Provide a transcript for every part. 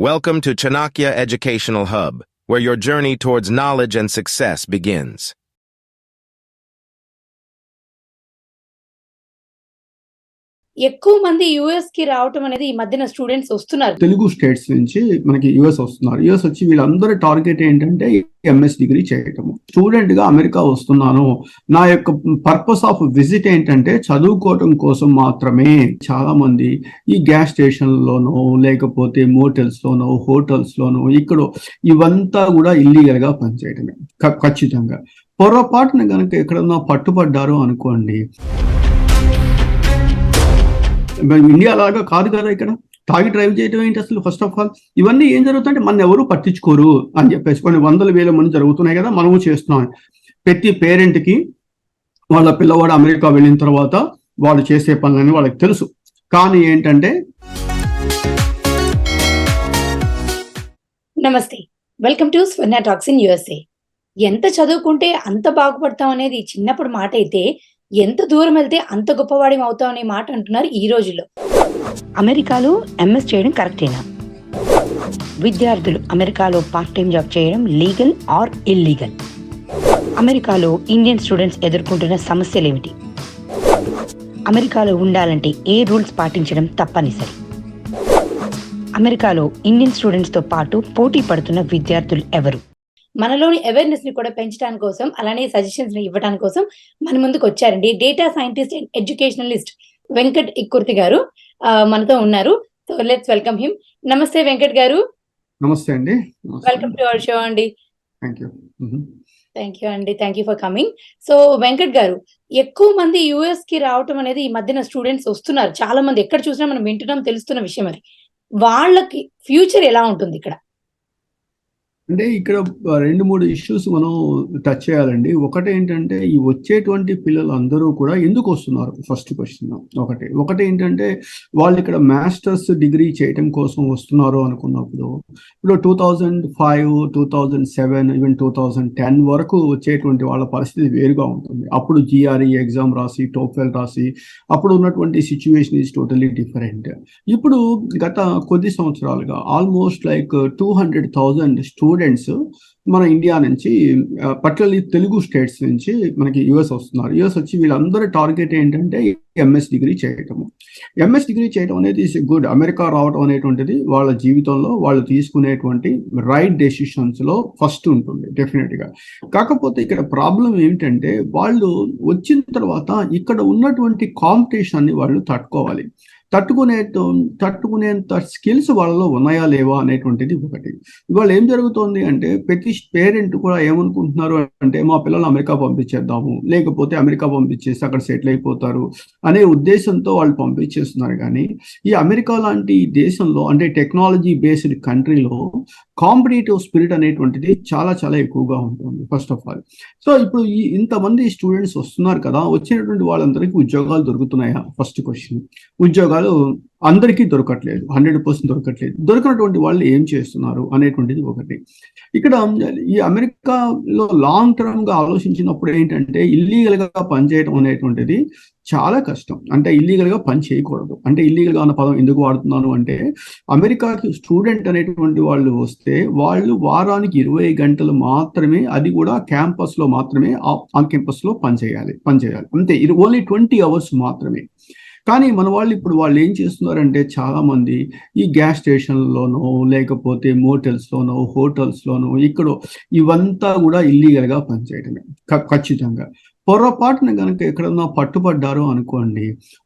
Welcome to Chanakya Educational Hub, where your journey towards knowledge and success begins. ఎక్కువ మంది US కి రావటం అనేది ఈ మధ్యన స్టూడెంట్స్ వస్తున్నారు. తెలుగు స్టేట్స్ నుంచి మనకి యుఎస్ వస్తున్నారు. యుఎస్ వచ్చి వీళ్ళందరూ టార్గెట్ ఏంటంటే ఎంఎస్ డిగ్రీ చేయటము. స్టూడెంట్ గా అమెరికా వస్తున్నాను, నా యొక్క పర్పస్ ఆఫ్ విజిట్ ఏంటంటే చదువుకోవటం కోసం మాత్రమే. చాలా మంది ఈ గ్యాస్ స్టేషన్ లోనో లేకపోతే మోటల్స్ లోనో హోటల్స్ లోనో ఇక్కడ ఇవంతా కూడా ఇల్లీగల్ గా పనిచేయటమే. ఖచ్చితంగా పొరపాటున కనుక ఎక్కడన్నా పట్టుబడ్డారో అనుకోండి, ఇండియా లాగా కాదు కదా, ఇక్కడ తాగి డ్రైవ్ చేయడం ఏంటి అసలు? ఫస్ట్ ఆఫ్ ఆల్ ఇవన్నీ ఏం జరుగుతుంటే మన ఎవరు పట్టించుకోరు అని చెప్పేసి కొన్ని వందల వేల మంది జరుగుతున్నాయి కదా, మనము చేస్తున్నాం. ప్రతి పేరెంట్ కి వాళ్ళ పిల్లవాడు అమెరికా వెళ్ళిన తర్వాత వాళ్ళు చేసే పనులని వాళ్ళకి తెలుసు. కానీ ఏంటంటే, నమస్తే, welcome to Swarna talks in USA. ఎంత చదువుకుంటే అంత బాగుపడతాం అనేది చిన్నప్పుడు మాట అయితే, ఎంత దూరం వెళ్తే అంత గొప్పవాడి అవుతాం అనే మాట అంటున్నారు ఈ రోజుల్లో. అమెరికాలో ఎంఎస్ చేయడం కరెక్టేనా? విద్యార్థులు అమెరికాలో పార్ట్ టైం జాబ్ చేయడం లీగల్ ఆర్ ఇల్లీగల్? అమెరికాలో ఇండియన్ స్టూడెంట్స్ ఎదుర్కొంటున్న సమస్యలు ఏమిటి? అమెరికాలో ఉండాలంటే ఏ రూల్స్ పాటించడం తప్పనిసరి? అమెరికాలో ఇండియన్ స్టూడెంట్స్ తో పాటు పోటీ పడుతున్న విద్యార్థులు ఎవరు? మనలోని అవేర్నెస్ ని కూడా పెంచడానికి కోసం, అలానే సజెషన్స్ ని ఇవ్వడానికి కోసం మన ముందుకు వచ్చారండి data scientist and educationalist Venkat Ikkurthi గారు మనతో ఉన్నారు. So let's welcome him. నమస్తే వెంకట్ గారు. నమస్తే అండి. వెల్కమ్ టు అవర్ షో అండి. థ్యాంక్ యూ అండి, thank you for coming. So Venkat గారు, ఎక్కువ మంది యుఎస్ కి రావటం అనేది ఈ మధ్యన స్టూడెంట్స్ వస్తున్నారు. చాలా మంది ఎక్కడ చూసినా మనం వింటున్నాం, తెలుస్తున్న విషయం. అది వాళ్ళకి ఫ్యూచర్ ఎలా ఉంటుంది ఇక్కడ? అంటే ఇక్కడ 2-3 ఇష్యూస్ మనం టచ్ చేయాలండి. ఒకటి ఏంటంటే, ఈ వచ్చేటువంటి పిల్లలు అందరూ కూడా ఎందుకు వస్తున్నారు? ఫస్ట్ క్వశ్చన్ ఒకటి ఏంటంటే, వాళ్ళు ఇక్కడ మాస్టర్స్ డిగ్రీ చేయటం కోసం వస్తున్నారు అనుకున్నప్పుడు, ఇప్పుడు 2005, 2007, ఈవెన్ 2010 వరకు వచ్చేటువంటి వాళ్ళ పరిస్థితి వేరుగా ఉంటుంది. అప్పుడు జిఆర్ఈ ఎగ్జామ్ రాసి, టోఫెల్ రాసి, అప్పుడు ఉన్నటువంటి సిచ్యువేషన్ ఈజ్ టోటలీ డిఫరెంట్. ఇప్పుడు గత కొద్ది సంవత్సరాలుగా ఆల్మోస్ట్ లైక్ 200,000 స్టూడెంట్స్ మన ఇండియా నుంచి, పర్టికులర్లీ తెలుగు స్టేట్స్ నుంచి మనకి యుఎస్ వస్తున్నారు. యుఎస్ వచ్చి వీళ్ళందరూ టార్గెట్ ఏంటంటే ఎంఎస్ డిగ్రీ చేయటము. ఎంఎస్ డిగ్రీ చేయడం అనేది ఇస్ గుడ్. అమెరికా రావడం అనేటువంటిది వాళ్ళ జీవితంలో వాళ్ళు తీసుకునేటువంటి రైట్ డెసిషన్స్ లో ఫస్ట్ ఉంటుంది డెఫినెట్ గా. కాకపోతే ఇక్కడ ప్రాబ్లం ఏంటంటే, వాళ్ళు వచ్చిన తర్వాత ఇక్కడ ఉన్నటువంటి కాంపిటీషన్ ని వాళ్ళు తట్టుకునేంత స్కిల్స్ వాళ్ళలో ఉన్నాయా లేవా అనేటువంటిది ఒకటి. ఇవాళ ఏం జరుగుతోంది అంటే, ప్రతి పేరెంట్ కూడా ఏమనుకుంటున్నారు అంటే, మా పిల్లలు అమెరికా పంపించేద్దాము, లేకపోతే అమెరికా పంపించేసి అక్కడ సెటిల్ అయిపోతారు అనే ఉద్దేశంతో వాళ్ళు పంపించేస్తున్నారు. కానీ ఈ అమెరికా లాంటి దేశంలో, అంటే టెక్నాలజీ బేస్డ్ కంట్రీలో కాంపిటేటివ్ స్పిరిట్ అనేటువంటిది చాలా చాలా ఎక్కువగా ఉంటుంది ఫస్ట్ ఆఫ్ ఆల్. సో ఇప్పుడు ఇంతమంది స్టూడెంట్స్ వస్తున్నారు కదా, వచ్చినటువంటి వాళ్ళందరికీ ఉద్యోగాలు దొరుకుతున్నాయా? First question. ఉద్యోగాలు అందరికీ దొరకట్లేదు, 100% దొరకట్లేదు. దొరికినటువంటి వాళ్ళు ఏం చేస్తున్నారు అనేటువంటిది ఒకటి. ఇక్కడ ఈ అమెరికాలో లాంగ్ టర్మ్ గా ఆలోచించినప్పుడు ఏంటంటే, ఇల్లీగల్ గా పనిచేయడం అనేటువంటిది చాలా కష్టం. అంటే ఇల్లీగల్ గా పని చేయకూడదు. అంటే ఇల్లీగల్ గా అన్న పదం ఎందుకు వాడుతున్నాను అంటే, అమెరికాకి స్టూడెంట్ అనేటువంటి వాళ్ళు వస్తే వాళ్ళు వారానికి 20 గంటలు మాత్రమే, అది కూడా క్యాంపస్ లో మాత్రమే, ఆన్ క్యాంపస్ లో పనిచేయాలి అంతే. ఇది ఓన్లీ 20 hours మాత్రమే. కానీ మన వాళ్ళు ఇప్పుడు వాళ్ళు ఏం చేస్తున్నారంటే, చాలా మంది ఈ గ్యాస్ స్టేషన్లోనో లేకపోతే మోటల్స్ లోనో హోటల్స్ లోనో ఇక్కడ ఇవంతా కూడా ఇల్లీగల్ గా పనిచేయడమే. ఖచ్చితంగా పొరపాటున కనుక ఎక్కడన్నా పట్టుబడ్డారో అనుకోండి,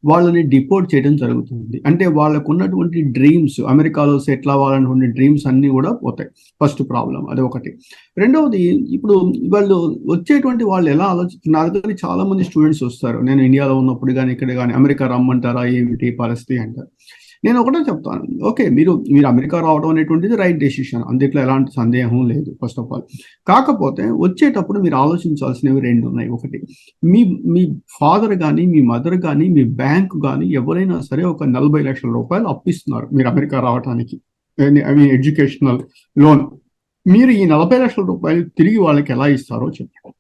వాళ్ళని డిపోర్ట్ చేయడం జరుగుతుంది. అంటే వాళ్ళకు ఉన్నటువంటి డ్రీమ్స్, అమెరికాలో సెటిల్ అవ్వాలన్నటువంటి డ్రీమ్స్ అన్ని కూడా పోతాయి. ఫస్ట్ ప్రాబ్లం అది ఒకటి. రెండవది, ఇప్పుడు వాళ్ళు వచ్చేటువంటి వాళ్ళు ఎలా ఆలోచిస్తున్నారు? నా దగ్గర చాలా మంది స్టూడెంట్స్ వస్తారు, నేను ఇండియాలో ఉన్నప్పుడు కానీ ఇక్కడ కానీ, అమెరికా రమ్మంటారా ఏమిటి పరిస్థితి అంటారు. నేను ఒకటే చెప్తాను, ఓకే, మీరు అమెరికా రావడం అనేటువంటిది రైట్ డెసిషన్, అందుట్లో ఎలాంటి సందేహం లేదు ఫస్ట్ ఆఫ్ ఆల్. కాకపోతే వచ్చేటప్పుడు మీరు ఆలోచించాల్సినవి 2 ఉన్నాయి. ఒకటి, మీ ఫాదర్ కానీ, మీ మదర్ కానీ, మీ బ్యాంక్ కానీ ఎవరైనా సరే ఒక 40 లక్షల రూపాయలు అప్పిస్తున్నారు మీరు అమెరికా రావడానికి, ఎడ్యుకేషనల్ లోన్. మీరు ఈ 40 లక్షల రూపాయలు తిరిగి వాళ్ళకి ఎలా ఇస్తారో చెప్పండి.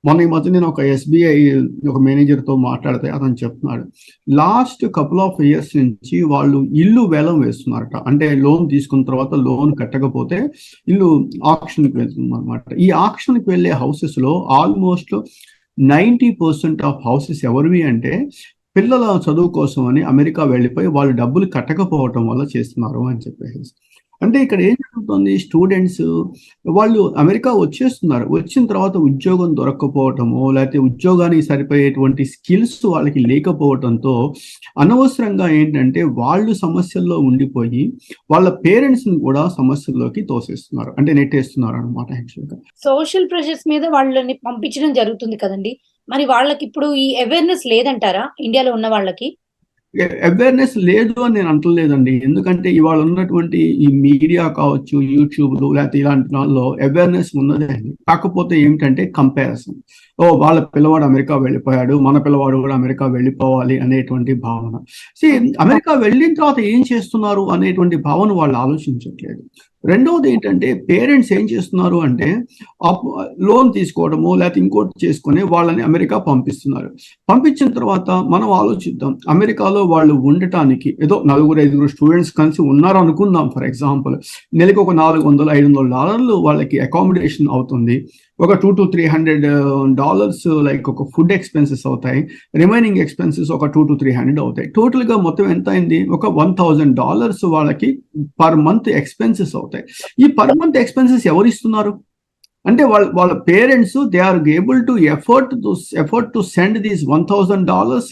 మొన్న ఈ మధ్య నేను ఒక SBI ఒక మేనేజర్తో మాట్లాడితే అతను చెప్తున్నాడు, లాస్ట్ కపుల్ ఆఫ్ ఇయర్స్ నుంచి వాళ్ళు ఇల్లు వేలం వేస్తున్నారట. అంటే లోన్ తీసుకున్న తర్వాత లోన్ కట్టకపోతే ఇల్లు ఆక్షన్కి వెళ్తుంది అనమాట. ఈ ఆక్షన్కి వెళ్ళే హౌసెస్ లో ఆల్మోస్ట్ 90% ఆఫ్ హౌసెస్ ఎవరివి అంటే పిల్లల చదువు కోసం అని అమెరికా వెళ్ళిపోయి వాళ్ళు డబ్బులు కట్టకపోవటం వల్ల చేస్తున్నారు అని చెప్పేసి. అంటే ఇక్కడ ఏం జరుగుతుంది, స్టూడెంట్స్ వాళ్ళు అమెరికా వచ్చేస్తున్నారు, వచ్చిన తర్వాత ఉద్యోగం దొరకకపోవటము, లేకపోతే ఉద్యోగానికి సరిపోయేటువంటి స్కిల్స్ వాళ్ళకి లేకపోవటంతో అనవసరంగా ఏంటంటే వాళ్ళు సమస్యల్లో ఉండిపోయి వాళ్ళ పేరెంట్స్ని కూడా సమస్యల్లోకి తోసేస్తున్నారు, అంటే నెట్టేస్తున్నారు అనమాట. యాక్చువల్గా సోషల్ ప్రెషర్స్ మీద వాళ్ళని పంపించడం జరుగుతుంది కదండి. మరి వాళ్ళకి ఇప్పుడు ఈ అవేర్నెస్ లేదంటారా ఇండియాలో ఉన్న వాళ్ళకి? అవేర్నెస్ లేదు అని నేను అంటలేదండి. ఎందుకంటే ఇవాళ ఉన్నటువంటి ఈ మీడియా కావచ్చు, యూట్యూబ్లు లేకపోతే ఇలాంటి దానిలో అవేర్నెస్ ఉన్నదే. కాకపోతే ఏమిటంటే కంపారిజన్. వాళ్ళ పిల్లవాడు అమెరికా వెళ్ళిపోయాడు, మన పిల్లవాడు కూడా అమెరికా వెళ్ళిపోవాలి అనేటువంటి భావన. అమెరికా వెళ్ళిన తర్వాత ఏం చేస్తున్నారు అనేటువంటి భావన వాళ్ళు ఆలోచించట్లేదు. రెండవది ఏంటంటే పేరెంట్స్ ఏం చేస్తున్నారు అంటే లోన్ తీసుకోవడము లేకపోతే ఇంకోటి చేసుకొని వాళ్ళని అమెరికా పంపిస్తున్నారు. పంపించిన తర్వాత మనం ఆలోచిద్దాం, అమెరికాలో వాళ్ళు ఉండటానికి ఏదో 4-5 స్టూడెంట్స్ కలిసి ఉన్నారు అనుకుందాం. ఫర్ ఎగ్జాంపుల్ నెలకి ఒక $400-500 వాళ్ళకి అకామిడేషన్ అవుతుంది. ఒక $200 to $300 లైక్ ఒక ఫుడ్ ఎక్స్పెన్సెస్ అవుతాయి. రిమైనింగ్ ఎక్స్పెన్సెస్ ఒక $200 to $300 అవుతాయి. టోటల్ గా మొత్తం ఎంత అయింది, ఒక $1,000 వాళ్ళకి పర్ మంత్ ఎక్స్పెన్సెస్ అవుతాయి. ఈ పర్ మంత్ ఎక్స్పెన్సెస్ ఎవరు ఇస్తున్నారు అంటే వాళ్ళ parents. They are able to afford to send these $1,000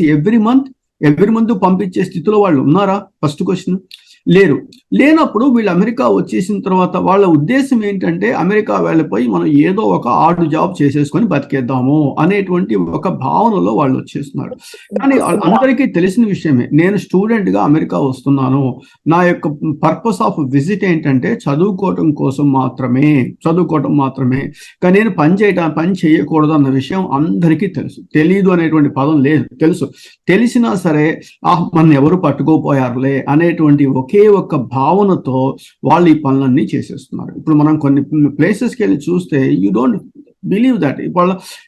every month పంపించే స్థితిలో వాళ్ళు ఉన్నారా? First question. లేరు. లేనప్పుడు వీళ్ళు అమెరికా వచ్చేసిన తర్వాత వాళ్ళ ఉద్దేశం ఏంటంటే అమెరికా వెళ్ళిపోయి మనం ఏదో ఒక ఆర్డ్ జాబ్ చేసేసుకొని బతికేద్దాము అనేటువంటి ఒక భావనలో వాళ్ళు వచ్చేస్తున్నారు. కానీ అందరికీ తెలిసిన విషయమే, నేను స్టూడెంట్ గా అమెరికా వస్తున్నాను, నా యొక్క పర్పస్ ఆఫ్ విజిట్ ఏంటంటే చదువుకోవటం కోసం మాత్రమే, కానీ నేను పని చేయకూడదు అన్న విషయం అందరికీ తెలుసు. తెలీదు అనేటువంటి పదం లేదు, తెలుసు. తెలిసినా సరే మన ఎవరు పట్టుకోపోయారులే అనేటువంటి ఒకే ఒక్క భావనతో వాళ్ళు ఈ పనులన్నీ చేసేస్తున్నారు. ఇప్పుడు మనం కొన్ని ప్లేసెస్కి వెళ్ళి చూస్తే యూ డోంట్ బిలీవ్ దట్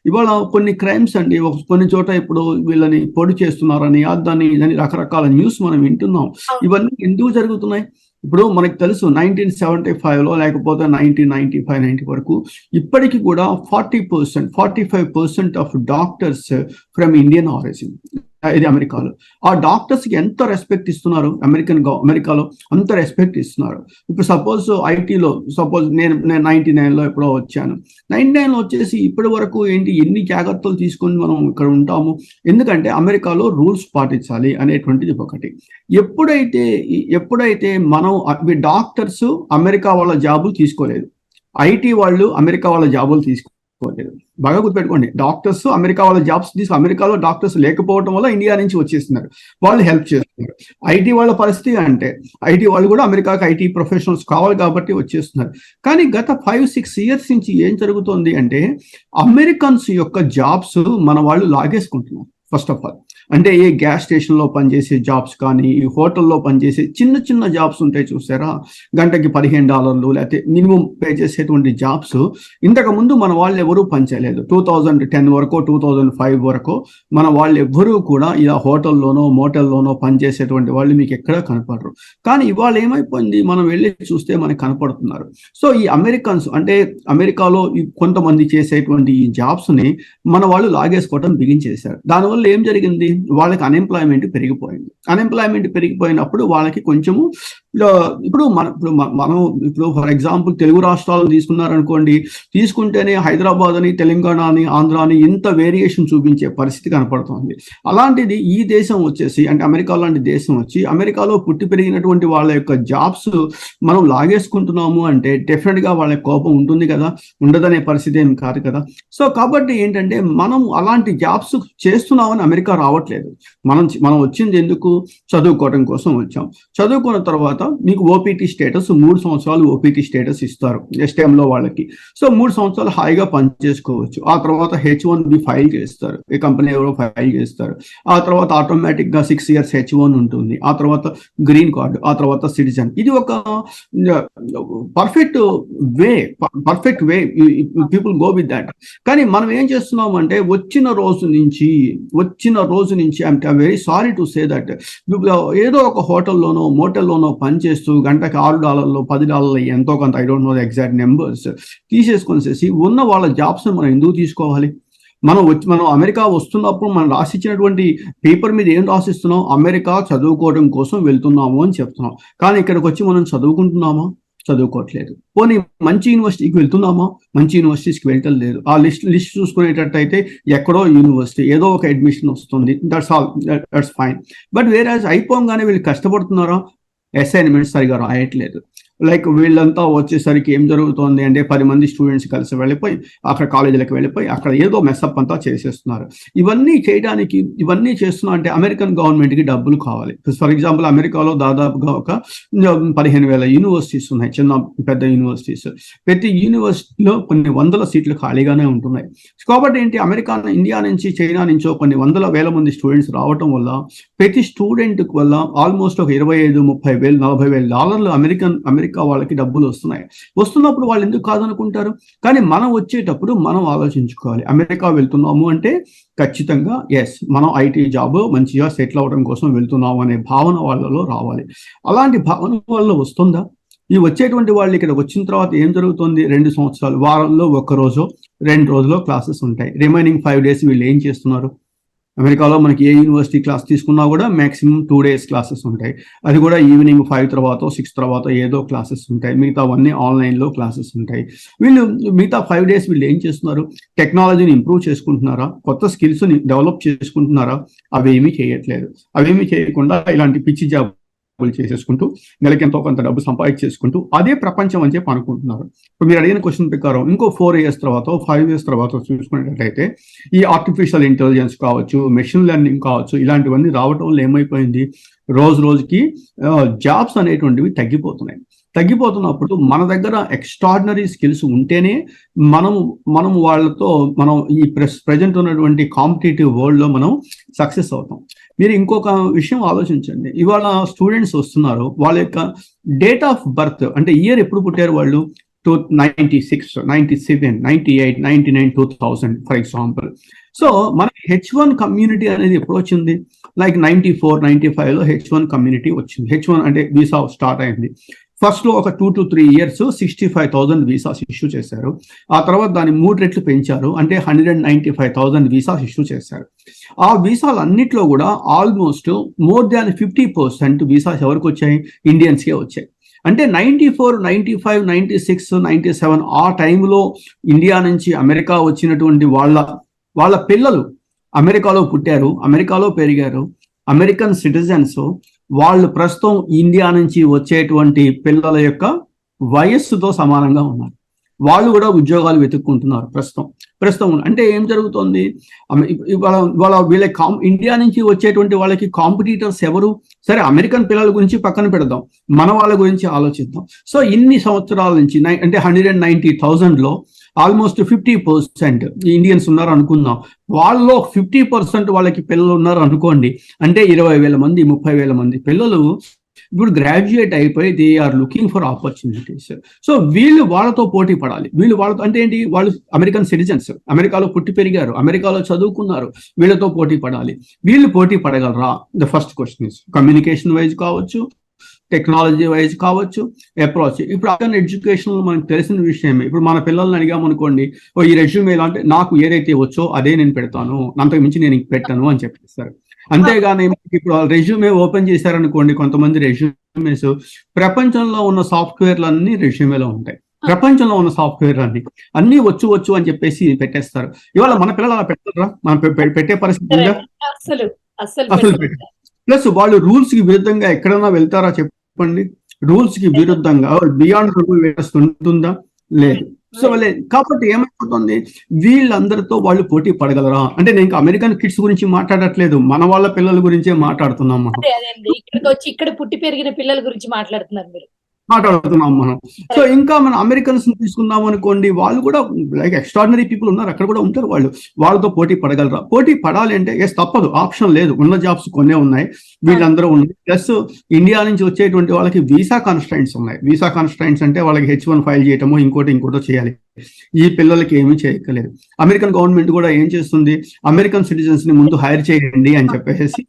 ఇవాళ కొన్ని క్రైమ్స్ అండి, కొన్ని చోట ఇప్పుడు వీళ్ళని పొడి చేస్తున్నారని దాన్ని రకరకాల న్యూస్ మనం వింటున్నాం. ఇవన్నీ ఎందుకు జరుగుతున్నాయి? ఇప్పుడు మనకు తెలుసు 1975లో లేకపోతే 1995-90 వరకు ఇప్పటికీ కూడా 45% of doctors from Indian origin. ఇది అమెరికాలో. ఆ డాక్టర్స్ కి ఎంత రెస్పెక్ట్ ఇస్తున్నారు అమెరికాలో, అంత రెస్పెక్ట్ ఇస్తున్నారు. ఇప్పుడు సపోజ్ ఐటీలో నేను 99లో ఎప్పుడో వచ్చాను. 99లో వచ్చేసి ఇప్పటి వరకు ఎన్ని జాగ్రత్తలు తీసుకొని మనం ఇక్కడ ఉంటాము, ఎందుకంటే అమెరికాలో రూల్స్ పాటించాలి అనేటువంటిది ఒకటి. ఎప్పుడైతే మనం డాక్టర్స్ అమెరికా వాళ్ళ జాబులు తీసుకోలేదు, ఐటీ వాళ్ళు అమెరికా వాళ్ళ జాబులు తీసుకోలేదు. బాగా గుర్తుపెట్టుకోండి, డాక్టర్స్ అమెరికా వాళ్ళ జాబ్స్ అమెరికాలో డాక్టర్స్ లేకపోవడం వల్ల ఇండియా నుంచి వచ్చేస్తున్నారు, వాళ్ళు హెల్ప్ చేస్తున్నారు. ఐటీ వాళ్ళ పరిస్థితి అంటే ఐటీ వాళ్ళు కూడా అమెరికాకి ఐటీ ప్రొఫెషనల్స్ కావాలి కాబట్టి వచ్చేస్తున్నారు. కానీ గత 5-6 ఇయర్స్ నుంచి ఏం జరుగుతుంది అంటే అమెరికన్స్ యొక్క జాబ్స్ మన వాళ్ళు లాగేసుకుంటున్నారు. ఫస్ట్ ఆఫ్ ఆల్ అంటే ఏ గ్యాస్ స్టేషన్లో పనిచేసే జాబ్స్ కానీ, ఈ హోటల్లో పనిచేసే చిన్న జాబ్స్ ఉంటాయి చూసారా, గంటకి $15 లేకపోతే మినిమం పే చేసేటువంటి జాబ్స్ ఇంతకు ముందు మన వాళ్ళు ఎవరూ పనిచేయలేదు. 2010 వరకు 2005 వరకు మన వాళ్ళు ఎవ్వరూ కూడా ఇలా హోటల్లోనో మోటల్లోనో పనిచేసేటువంటి వాళ్ళు మీకు ఎక్కడా కనపడరు. కానీ ఇవాళ ఏమైపోయింది, మనం వెళ్ళి చూస్తే మనకు కనపడుతున్నారు. సో ఈ అమెరికన్స్ అంటే అమెరికాలో కొంతమంది చేసేటువంటి ఈ జాబ్స్ని మన వాళ్ళు లాగేసుకోవడం బిగించేశారు. దానివల్ల ఏం జరిగింది, వాళ్ళకి అన్ఎంప్లాయ్మెంట్ పెరిగిపోయినప్పుడు వాళ్ళకి కొంచెము ఇప్పుడు ఫర్ ఎగ్జాంపుల్ తెలుగు రాష్ట్రాలను తీసుకున్నారనుకోండి, తీసుకుంటేనే హైదరాబాద్ అని, తెలంగాణ అని, ఆంధ్ర అని ఇంత వేరియేషన్ చూపించే పరిస్థితి కనపడుతుంది. అలాంటిది ఈ దేశం వచ్చేసి అంటే అమెరికా లాంటి దేశం వచ్చి అమెరికాలో పుట్టి పెరిగినటువంటి వాళ్ళ యొక్క జాబ్స్ మనం లాగేసుకుంటున్నాము అంటే డెఫినెట్ గా వాళ్ళ కోపం ఉంటుంది కదా, ఉండదనే పరిస్థితి ఏం కాదు కదా. సో కాబట్టి ఏంటంటే మనం అలాంటి జాబ్స్ చేస్తున్నామని చేద్దామని అమెరికా రావట్లేదు. మనం వచ్చింది ఎందుకు? చదువుకోవడం కోసం వచ్చాం. చదువుకున్న తర్వాత మీకు ఓపీటీ స్టేటస్ 3 సంవత్సరాలు ఓపీటీ స్టేటస్ ఇస్తారు ఎస్టీఎంలో వాళ్ళకి. సో 3 సంవత్సరాలు హాయిగా పనిచేసుకోవచ్చు. ఆ తర్వాత H1B ఫైల్ చేస్తారు, ఈ కంపెనీ ఎవరో ఫైల్ చేస్తారు. ఆ తర్వాత ఆటోమేటిక్ గా 6 years H1 ఉంటుంది. ఆ తర్వాత గ్రీన్ కార్డు, ఆ తర్వాత సిటిజన్. ఇది ఒక perfect way people go with that. కానీ మనం ఏం చేస్తున్నాం అంటే వచ్చిన రోజు నుంచి I'm very sorry to say that ఏదో ఒక హోటల్లోనో మోటల్లోనో పనిచేస్తూ గంటకి $6 $10 ఎంతో కొంత, I don't know the exact numbers, తీసేసుకొనేసి ఉన్న వాళ్ళ జాబ్స్ మనం ఎందుకు తీసుకోవాలి? మనం అమెరికా వస్తున్నప్పుడు మనం రాసిచ్చినటువంటి పేపర్ మీద ఏం రాసిస్తున్నాం? అమెరికా చదువుకోవడం కోసం వెళ్తున్నాము అని చెప్తున్నాం. కానీ ఇక్కడికి వచ్చి మనం చదువుకుంటున్నామా? చదువుకోవట్లేదు. పోనీ మంచి యూనివర్సిటీకి వెళ్తున్నామా? మంచి యూనివర్సిటీస్కి వెళ్ళటం లేదు. ఆ లిస్ట్ చూసుకునేటట్టయితే ఎక్కడో యూనివర్సిటీ ఏదో ఒక అడ్మిషన్ వస్తుంది. That's fine. బట్ వేరేజ్ అయిపోగానే వీళ్ళు కష్టపడుతున్నారా? అసైన్మెంట్స్ సరిగా రాయట్లేదు. లైక్ వీళ్ళంతా వచ్చేసరికి ఏం జరుగుతోంది అంటే 10 మంది స్టూడెంట్స్ కలిసి వెళ్ళిపోయి అక్కడ కాలేజీలకు వెళ్ళిపోయి అక్కడ ఏదో మెస్అప్ అంతా చేసేస్తున్నారు. ఇవన్నీ చేస్తున్నా అంటే అమెరికన్ గవర్నమెంట్కి డబ్బులు కావాలి. ఫర్ ఎగ్జాంపుల్ అమెరికాలో దాదాపుగా ఒక 15,000 యూనివర్సిటీస్ ఉన్నాయి, చిన్న పెద్ద యూనివర్సిటీస్. ప్రతి యూనివర్సిటీలో కొన్ని వందల సీట్లు ఖాళీగానే ఉంటున్నాయి. కాబట్టి ఏంటి, ఇండియా నుంచి చైనా నుంచో కొన్ని వందల వేల మంది స్టూడెంట్స్ రావటం వల్ల ప్రతి స్టూడెంట్ వల్ల ఆల్మోస్ట్ ఒక 25,000, 30,000, $40,000 అమెరికా వాళ్ళకి డబ్బులు వస్తున్నప్పుడు వాళ్ళు ఎందుకు కాదనుకుంటారు? కానీ మనం వచ్చేటప్పుడు మనం ఆలోచించుకోవాలి. అమెరికా వెళ్తున్నాము అంటే ఖచ్చితంగా మనం ఐటీ జాబ్ మంచిగా సెటిల్ అవ్వడం కోసం వెళ్తున్నాము అనే భావన వాళ్ళలో రావాలి. అలాంటి భావన వాళ్ళలో వస్తుందా? ఈ వచ్చేటువంటి వాళ్ళు ఇక్కడ వచ్చిన తర్వాత ఏం జరుగుతుంది? 2 సంవత్సరాలు, వారంలో 1 రోజు 2 రోజులో క్లాసెస్ ఉంటాయి. రిమైనింగ్ 5 days వీళ్ళు ఏం చేస్తున్నారు? అమెరికాలో మనకి ఏ యూనివర్సిటీ క్లాస్ తీసుకున్నా కూడా మాక్సిమం 2 days క్లాసెస్ ఉంటాయి. అది కూడా ఈవినింగ్ 5 తర్వాత 6 తర్వాత ఏదో క్లాసెస్ ఉంటాయి. మిగతావన్నీ ఆన్లైన్లో క్లాసెస్ ఉంటాయి. వీళ్ళు మిగతా 5 days వీళ్ళు ఏం చేస్తున్నారు? టెక్నాలజీని ఇంప్రూవ్ చేసుకుంటున్నారా? కొత్త స్కిల్స్ని డెవలప్ చేసుకుంటున్నారా? అవేమీ చేయట్లేదు. అవేమీ చేయకుండా ఇలాంటి పిచ్చి జాబ్ చేసేసుకుంటూ నెలకి ఎంతో కొంత డబ్బు సంపాదించేసుకుంటూ అదే ప్రపంచం అని చెప్పి అనుకుంటున్నారు. ఇప్పుడు మీరు అడిగిన క్వశ్చన్ ప్రకారం ఇంకో 4 years తర్వాత 5 years తర్వాత చూసుకునేటట్టయితే ఈ ఆర్టిఫిషియల్ ఇంటెలిజెన్స్ కావచ్చు, మెషిన్ లెర్నింగ్ కావచ్చు, ఇలాంటివన్నీ రావటం వల్ల ఏమైపోయింది? రోజుకి జాబ్స్ అనేటువంటివి తగ్గిపోతున్నప్పుడు మన దగ్గర ఎక్స్ట్రాడినరీ స్కిల్స్ ఉంటేనే మనం వాళ్ళతో ఈ ప్రజెంట్ ఉన్నటువంటి కాంపిటేటివ్ వరల్డ్లో మనం సక్సెస్ అవుతాం. మీరు ఇంకొక విషయం ఆలోచించండి. ఇవాళ స్టూడెంట్స్ వస్తున్నారు, వాళ్ళ యొక్క డేట్ ఆఫ్ బర్త్ అంటే ఇయర్ ఎప్పుడు పుట్టారు వాళ్ళు? 96, 97, 98, 99, 2000 ఫర్ ఎగ్జాంపుల్. సో మనకి H1 కమ్యూనిటీ అనేది ఎప్పుడు వచ్చింది? లైక్ 94, 95లో H1 కమ్యూనిటీ వచ్చింది. H1 అంటే వీసా స్టార్ట్ అయింది. ఫస్ట్ లో ఒక 2 to 3 years 65,000 వీసాస్ ఇష్యూ చేశారు. ఆ తర్వాత దాన్ని 3 రెట్లు పెంచారు, అంటే 195,000 వీసాస్ ఇష్యూ చేశారు. ఆ వీసాలు అన్నిట్లో కూడా ఆల్మోస్ట్ మోర్ దాన్ 50% వీసాస్ ఎవరికి వచ్చాయి? ఇండియన్స్కే వచ్చాయి. అంటే 94, 95, 96, 97 ఆ టైంలో ఇండియా నుంచి అమెరికా వచ్చినటువంటి వాళ్ళ పిల్లలు అమెరికాలో పుట్టారు, అమెరికాలో పెరిగారు, అమెరికన్ సిటిజన్స్. వాళ్ళు ప్రస్తుతం ఇండియా నుంచి వచ్చేటువంటి పిల్లల యొక్క వయస్సుతో సమానంగా ఉన్నారు. వాళ్ళు కూడా ఉద్యోగాలు వెతుక్కుంటున్నారు ప్రస్తుతం. అంటే ఏం జరుగుతుంది? వీళ్ళ ఇండియా నుంచి వచ్చేటువంటి వాళ్ళకి కాంపిటీటర్స్ ఎవరు? సరే, అమెరికన్ పిల్లల గురించి పక్కన పెడదాం, మన వాళ్ళ గురించి ఆలోచిద్దాం. సో ఇన్ని సంవత్సరాల నుంచి అంటే 190,000లో ఆల్మోస్ట్ 50% ఇండియన్స్ ఉన్నారు అనుకుందాం. వాళ్ళలో 50% వాళ్ళకి పిల్లలు ఉన్నారు అనుకోండి. అంటే 20,000 మంది, 30,000 మంది పిల్లలు ఇప్పుడు గ్రాడ్యుయేట్ అయిపోయి they are looking for opportunities. So వీళ్ళు వాళ్ళతో పోటీ పడాలి. వాళ్ళతో అంటే ఏంటి? వాళ్ళు అమెరికన్ సిటిజన్స్, అమెరికాలో పుట్టి పెరిగారు, అమెరికాలో చదువుకున్నారు, వీళ్ళతో పోటీ పడాలి. వీళ్ళు పోటీ పడగలరా? The first question is communication wise కావచ్చు, టెక్నాలజీ వైజ్ కావచ్చు, అప్రోచ్. ఇప్పుడు అక్కడ ఎడ్యుకేషన్ మనకు తెలిసిన విషయమే. ఇప్పుడు మన పిల్లల్ని అడిగామనుకోండి, ఈ రెజ్యూమే అంటే నాకు ఏదైతే వచ్చో అదే నేను పెడతాను, అంతకు మించి నేను పెట్టను అని చెప్పేస్తారు. అంతేగాని ఇప్పుడు రెజ్యూమే ఓపెన్ చేశారనుకోండి, కొంతమంది రెజ్యూమేస్ ప్రపంచంలో ఉన్న సాఫ్ట్వేర్లు అన్ని రెజ్యూమేలో ఉంటాయి. ప్రపంచంలో ఉన్న సాఫ్ట్వేర్ అన్ని వచ్చు అని చెప్పేసి పెట్టేస్తారు. ఇవాళ మన పిల్లలు అలా పెట్టారా? మనం పెట్టే పరిస్థితి అసలు ప్లస్ వాళ్ళు రూల్స్ కి విరుద్ధంగా ఎక్కడైనా వెళ్తారా చెప్పండి? రూల్స్ కి విరుద్ధంగా బియాండ్ రూల్ ఉంటుందా? లేదు. సో కాబట్టి ఏమైపోతుంది, వీళ్ళందరితో వాళ్ళు పోటీ పడగలరా అంటే, నేను ఇంకా అమెరికన్ కిడ్స్ గురించి మాట్లాడట్లేదు, మన వాళ్ళ పిల్లల గురించే మాట్లాడుతున్నాం మనం. ఇక్కడికి వచ్చి ఇక్కడ పుట్టి పెరిగిన పిల్లల గురించి మాట్లాడుతున్నారు మీరు. మాట్లాడుతున్నాం మనం. సో ఇంకా మన అమెరికన్స్ తీసుకుందాం అనుకోండి, వాళ్ళు కూడా లైక్ ఎక్స్ట్రాడినరీ పీపుల్ ఉన్నారు, అక్కడ కూడా ఉంటారు వాళ్ళు. వాళ్ళతో పోటీ పడగలరా? పోటీ పడాలి అంటే ఎస్ తప్పదు, ఆప్షన్ లేదు, ఉన్న జాబ్స్ కొన్నే ఉన్నాయి, వీళ్ళందరూ ఉన్నాయి. ప్లస్ ఇండియా నుంచి వచ్చేటువంటి వాళ్ళకి వీసా కాన్స్ట్రైంట్స్ ఉన్నాయి. వీసా కాన్స్ట్రైంట్స్ అంటే వాళ్ళకి H1 ఫైల్ చేయటమో ఇంకోటో చేయాలి. ఈ పిల్లలకి ఏమీ చేయక్కలేదు. అమెరికన్ గవర్నమెంట్ కూడా ఏం చేస్తుంది, అమెరికన్ సిటిజన్స్ ని ముందు హైర్ చేయండి అని చెప్పేసి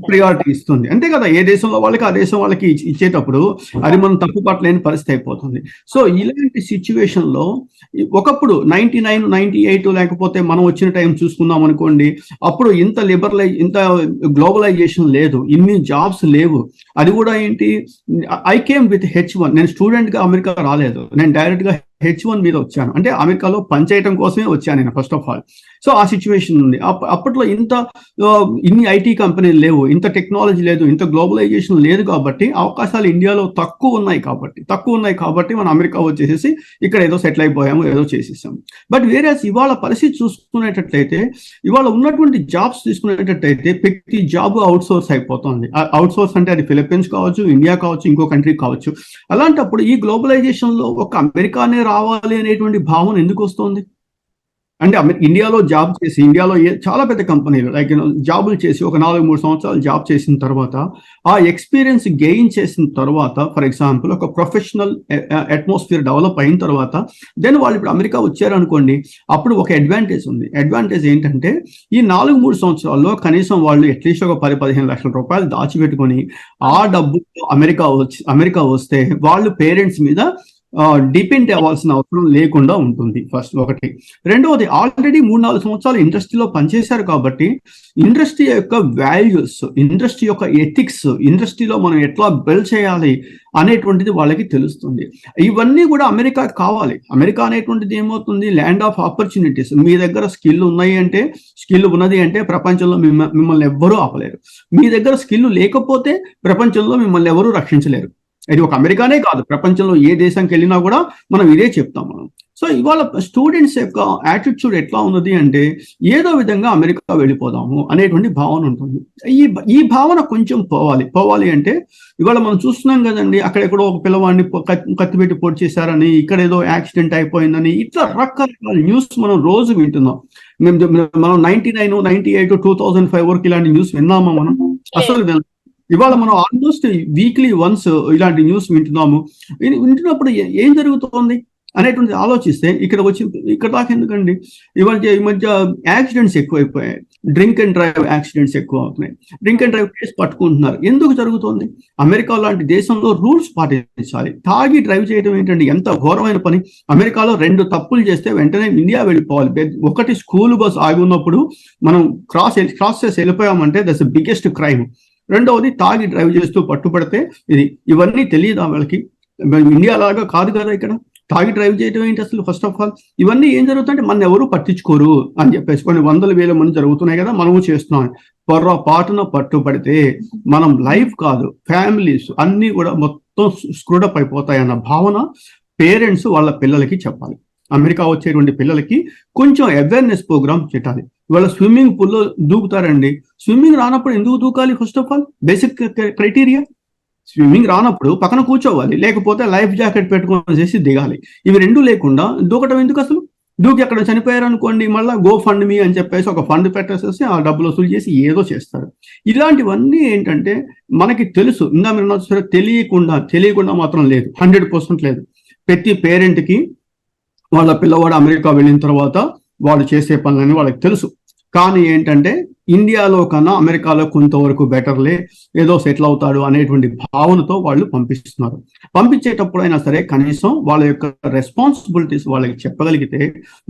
ప్రియారిటీ ఇస్తుంది, అంతే కదా. ఏ దేశంలో వాళ్ళకి ఆ దేశం వాళ్ళకి ఇచ్చేటప్పుడు అది మనం తప్పు పట్టలేని పరిస్థితి అయిపోతుంది. సో ఇలాంటి సిచ్యువేషన్ లో ఒకప్పుడు 99, 98 లేకపోతే మనం వచ్చిన టైం చూసుకుందాం అనుకోండి, అప్పుడు ఇంత ఇంత గ్లోబలైజేషన్ లేదు, ఇన్ని జాబ్స్ లేవు. అది కూడా ఏంటి, ఐ కేమ్ విత్ H1. నేను స్టూడెంట్ గా అమెరికా రాలేదు, నేను డైరెక్ట్ గా H1 మీద వచ్చాను. అంటే అమెరికాలో పనిచేయటం కోసమే వచ్చాను నేను ఫస్ట్ ఆఫ్ ఆల్. సో ఆ సిచ్యువేషన్ ఉంది. అప్పట్లో ఇన్ని ఐటీ కంపెనీలు లేవు, ఇంత టెక్నాలజీ లేదు, ఇంత గ్లోబలైజేషన్ లేదు. కాబట్టి అవకాశాలు ఇండియాలో తక్కువ ఉన్నాయి కాబట్టి మనం అమెరికా వచ్చేసి ఇక్కడ ఏదో సెటిల్ అయిపోయాము, ఏదో చేసేసాము. బట్ వేరే ఇవాళ పరిస్థితి చూసుకునేటట్లయితే, ఇవాళ ఉన్నటువంటి జాబ్స్ తీసుకునేటట్టయితే ప్రతి జాబ్ అవుట్ సోర్స్ అయిపోతుంది. అవుట్ సోర్స్ అంటే అది ఫిలిప్పీన్స్ కావచ్చు, ఇండియా కావచ్చు, ఇంకో కంట్రీ కావచ్చు. అలాంటప్పుడు ఈ గ్లోబలైజేషన్ లో ఒక అమెరికానే రావాలి అనేటువంటి భావన ఎందుకు వస్తుంది అంటే, ఇండియాలో జాబ్ చేసి, ఇండియాలో చాలా పెద్ద కంపెనీలు లైక్ జాబులు చేసి ఒక 4-3 సంవత్సరాలు జాబ్ చేసిన తర్వాత, ఆ ఎక్స్పీరియన్స్ గెయిన్ చేసిన తర్వాత, ఫర్ ఎగ్జాంపుల్ ఒక ప్రొఫెషనల్ అట్మాస్ఫియర్ డెవలప్ అయిన తర్వాత దెన్ వాళ్ళు ఇప్పుడు అమెరికా వచ్చారనుకోండి, అప్పుడు ఒక అడ్వాంటేజ్ ఉంది. అడ్వాంటేజ్ ఏంటంటే, ఈ 4-3 సంవత్సరాల్లో కనీసం వాళ్ళు అట్లీస్ట్ ఒక 10-15 లక్షల రూపాయలు దాచిపెట్టుకొని ఆ డబ్బు అమెరికా వస్తే వాళ్ళు పేరెంట్స్ మీద డిపెండ్ అవ్వాల్సిన అవసరం లేకుండా ఉంటుంది. ఫస్ట్ ఒకటి. రెండవది, ఆల్రెడీ 3-4 సంవత్సరాలు ఇండస్ట్రీలో పనిచేశారు కాబట్టి ఇండస్ట్రీ యొక్క వాల్యూస్, ఇండస్ట్రీ యొక్క ఎథిక్స్, ఇండస్ట్రీలో మనం ఎట్లా బిల్డ్ చేయాలి అనేటువంటిది వాళ్ళకి తెలుస్తుంది. ఇవన్నీ కూడా అమెరికా కావాలి. అమెరికా అనేటువంటిది ఏమవుతుంది, ల్యాండ్ ఆఫ్ ఆపర్చునిటీస్. మీ దగ్గర స్కిల్ ఉన్నది అంటే ప్రపంచంలో మిమ్మల్ని ఎవ్వరూ ఆపలేరు. మీ దగ్గర స్కిల్ లేకపోతే ప్రపంచంలో మిమ్మల్ని ఎవరూ రక్షించలేరు. ఇది ఒక అమెరికానే కాదు, ప్రపంచంలో ఏ దేశంకి వెళ్ళినా కూడా మనం ఇదే చెప్తాం మనం. సో ఇవాళ స్టూడెంట్స్ యొక్క యాటిట్యూడ్ ఎట్లా ఉన్నది అంటే, ఏదో విధంగా అమెరికా వెళ్ళిపోదాము అనేటువంటి భావన ఉంటుంది. ఈ భావన కొంచెం పోవాలి అంటే, ఇవాళ మనం చూస్తున్నాం కదండి, అక్కడెక్కడో ఒక పిల్లవాడిని కత్తిపెట్టి పొడి చేశారని, ఇక్కడ ఏదో యాక్సిడెంట్ అయిపోయిందని, ఇట్లా రకరకాల న్యూస్ మనం రోజు వింటున్నాం. మనం 99, 98, 2005 వరకు ఇలాంటి న్యూస్ విన్నామా మనం? అసలు ఇవాళ మనం ఆల్మోస్ట్ వీక్లీ వన్స్ ఇలాంటి న్యూస్ వింటున్నప్పుడు ఏం జరుగుతోంది అనేటువంటిది ఆలోచిస్తే, ఇక్కడ దాకా ఎందుకండి, ఈ మధ్య యాక్సిడెంట్స్ ఎక్కువైపోయాయి. డ్రింక్ అండ్ డ్రైవ్ యాక్సిడెంట్స్ ఎక్కువ అవుతున్నాయి. డ్రింక్ అండ్ డ్రైవ్ కేసు పట్టుకుంటున్నారు. ఎందుకు జరుగుతోంది? అమెరికా లాంటి దేశంలో రూల్స్ పాటించాలి. తాగి డ్రైవ్ చేయడం ఏంటండి, ఎంత ఘోరమైన పని. అమెరికాలో 2 తప్పులు చేస్తే వెంటనే ఇండియా వెళ్ళిపోవాలి. ఒకటి, స్కూల్ బస్ ఆగి ఉన్నప్పుడు మనం క్రాస్ చేసి వెళ్ళిపోయామంటే దట్స్ ద బిగ్గెస్ట్ క్రైమ్. రెండవది, తాగి డ్రైవ్ చేస్తూ పట్టుపడితే ఇవన్నీ తెలియదా వాళ్ళకి? ఇండియా లాగా కాదు కదా ఇక్కడ. తాగి డ్రైవ్ చేయడం ఏంటి అసలు? ఫస్ట్ ఆఫ్ ఆల్ ఇవన్నీ ఏం జరుగుతుందంటే, మన ఎవరు పట్టించుకోరు అని చెప్పేసి కొన్ని 100,000 మంది జరుగుతున్నాయి కదా, మనము చేస్తున్నాం. పొర్రపాటున పట్టుపడితే మనం లైఫ్ కాదు, ఫ్యామిలీస్ అన్నీ కూడా మొత్తం స్క్రూడప్ అయిపోతాయి అన్న భావన పేరెంట్స్ వాళ్ళ పిల్లలకి చెప్పాలి. అమెరికా వచ్చేటువంటి పిల్లలకి కొంచెం అవేర్నెస్ ప్రోగ్రామ్ పెట్టాలి. ఇవాళ స్విమ్మింగ్ పూల్లో దూకుతారండి. స్విమ్మింగ్ రానప్పుడు ఎందుకు దూకాలి? First of all basic criteria, swimming రానప్పుడు పక్కన కూర్చోవాలి, లేకపోతే లైఫ్ జాకెట్ పెట్టుకొని చేసి దిగాలి. ఇవి 2 లేకుండా దూకటం ఎందుకు అసలు? దూకి అక్కడ చనిపోయారు అనుకోండి, మళ్ళీ గో ఫండ్ మీ అని చెప్పేసి ఒక ఫండ్ పెట్టేసేసి ఆ డబ్బులు వసూలు చేసి ఏదో చేస్తారు. ఇలాంటివన్నీ ఏంటంటే మనకి తెలుసు. ఇంకా మీరు సరే, తెలియకుండా మాత్రం లేదు, 100% లేదు. ప్రతి పేరెంట్కి వాళ్ళ పిల్లవాడు అమెరికా వెళ్ళిన తర్వాత వాళ్ళు చేసే పనులని వాళ్ళకి తెలుసు. కానీ ఏంటంటే, ఇండియాలో కన్నా అమెరికాలో కొంతవరకు బెటర్లే, ఏదో సెటిల్ అవుతాడు అనేటువంటి భావనతో వాళ్ళు పంపిస్తున్నారు. పంపించేటప్పుడైనా సరే కనీసం వాళ్ళ యొక్క రెస్పాన్సిబిలిటీస్ వాళ్ళకి చెప్పగలిగితే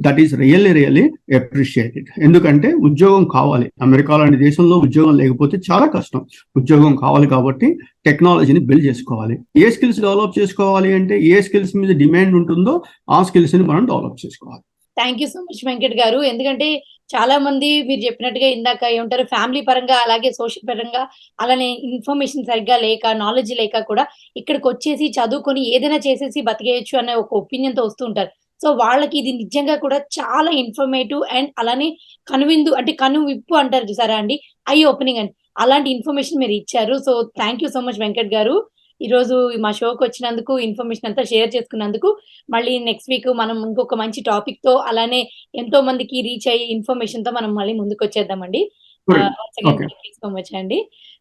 దట్ ఈస్ రియల్లీ అప్రిషియేటెడ్. ఎందుకంటే ఉద్యోగం కావాలి. అమెరికా లాంటి దేశంలో ఉద్యోగం లేకపోతే చాలా కష్టం. ఉద్యోగం కావాలి కాబట్టి టెక్నాలజీని బిల్డ్ చేసుకోవాలి. ఏ స్కిల్స్ డెవలప్ చేసుకోవాలి అంటే, ఏ స్కిల్స్ మీద డిమాండ్ ఉంటుందో ఆ స్కిల్స్ ని మనం డెవలప్ చేసుకోవాలి. Thank you so much Venkat గారు. ఎందుకంటే చాలా మంది మీరు చెప్పినట్టుగా ఇందాక ఏమంటారు ఫ్యామిలీ పరంగా, అలాగే సోషల్ పరంగా, అలానే ఇన్ఫర్మేషన్ సరిగ్గా లేక, నాలెడ్జ్ లేక కూడా ఇక్కడికొచ్చేసి చదువుకొని ఏదైనా చేసేసి బతికేయొచ్చు అనే ఒక ఒపీనియన్‌తో వస్తూ ఉంటారు. సో, వాళ్ళకి ఇది నిజంగా కూడా చాలా ఇన్ఫర్మేటివ్ అండ్ అలానే కనువిందు అంటే కనువిప్పు అంటారు చూసారా అండి? ఐ ఓపెనింగ్ అని. అలాంటి ఇన్ఫర్మేషన్ మీరిచ్చారు. So, thank you so much Venkat గారు. ఈరోజు మా షోకొచ్చినందుకు, ఇన్ఫర్మేషన్ అంతా షేర్ చేసుకున్నందుకు. మళ్ళీ నెక్స్ట్ వీక్ మనం ఇంకొక మంచి టాపిక్‌తో అలానే ఎంతో మందికి రీచ్ అయ్యే ఇన్ఫర్మేషన్‌తో మనం మళ్ళీ ముందుకొచ్చేద్దామండి. Once again okay. Thank you so much అండి.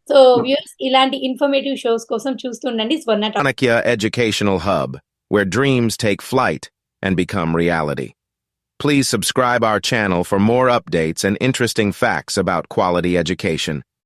సో, వ్యూయర్స్ ఇలాంటి ఇన్ఫర్మేటివ్ షోస్ కోసం చూస్తుండండి Swarna talk. Chanakya Educational Hub, where dreams take flight and become reality. Please subscribe our channel for more updates and interesting facts about quality education.